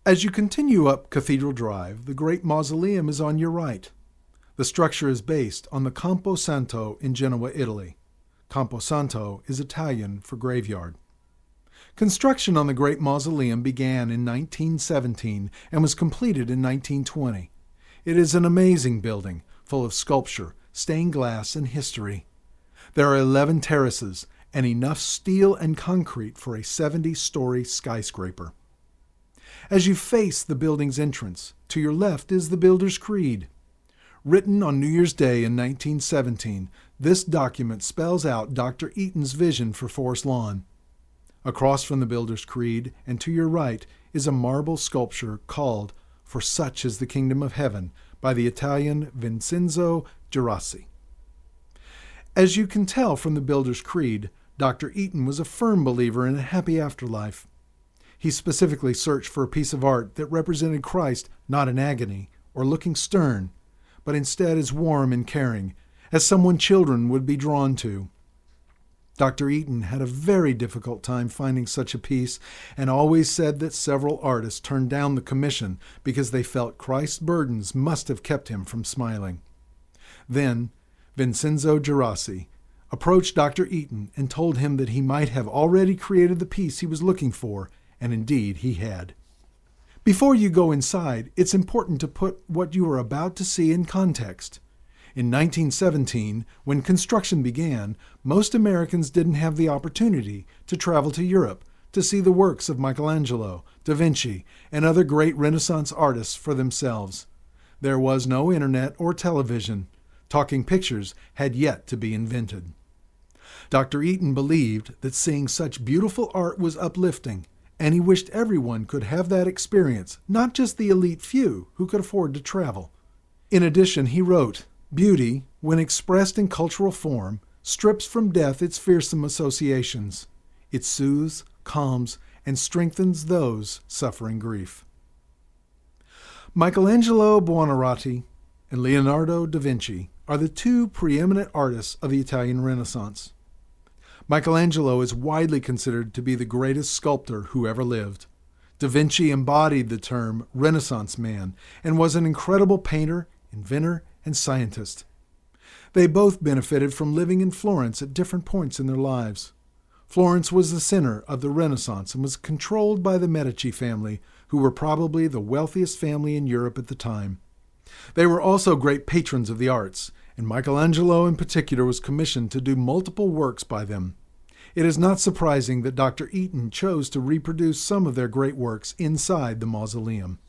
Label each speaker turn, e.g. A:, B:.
A: As you continue up Cathedral Drive, the Great Mausoleum is on your right. The structure is based on the Campo Santo in Genoa, Italy. Campo Santo is Italian for graveyard. Construction on the Great Mausoleum began in 1917 and was completed in 1920. It is an amazing building, full of sculpture, stained glass, and history. There are 11 terraces and enough steel and concrete for a 70-story skyscraper. As you face the building's entrance, to your left is the Builder's Creed. Written on New Year's Day in 1917, this document spells out Dr. Eaton's vision for Forest Lawn. Across from the Builder's Creed and to your right is a marble sculpture called "For Such is the Kingdom of Heaven" by the Italian Vincenzo Girassi. As you can tell from the Builder's Creed, Dr. Eaton was a firm believer in a happy afterlife. He specifically searched for a piece of art that represented Christ not in agony or looking stern, but instead as warm and caring, as someone children would be drawn to. Dr. Eaton had a very difficult time finding such a piece and always said that several artists turned down the commission because they felt Christ's burdens must have kept him from smiling. Then, Vincenzo Girassi approached Dr. Eaton and told him that he might have already created the piece he was looking for, and indeed he had. Before you go inside, it's important to put what you are about to see in context. In 1917, when construction began, most Americans didn't have the opportunity to travel to Europe to see the works of Michelangelo, Da Vinci, and other great Renaissance artists for themselves. There was no internet or television. Talking pictures had yet to be invented. Dr. Eaton believed that seeing such beautiful art was uplifting, and he wished everyone could have that experience, not just the elite few who could afford to travel. In addition, he wrote, "Beauty, when expressed in cultural form, strips from death its fearsome associations. It soothes, calms, and strengthens those suffering grief." Michelangelo Buonarroti and Leonardo da Vinci are the two preeminent artists of the Italian Renaissance. Michelangelo is widely considered to be the greatest sculptor who ever lived. Da Vinci embodied the term Renaissance man and was an incredible painter, inventor, and scientist. They both benefited from living in Florence at different points in their lives. Florence was the center of the Renaissance and was controlled by the Medici family, who were probably the wealthiest family in Europe at the time. They were also great patrons of the arts, and Michelangelo in particular was commissioned to do multiple works by them. It is not surprising that Dr. Eaton chose to reproduce some of their great works inside the mausoleum.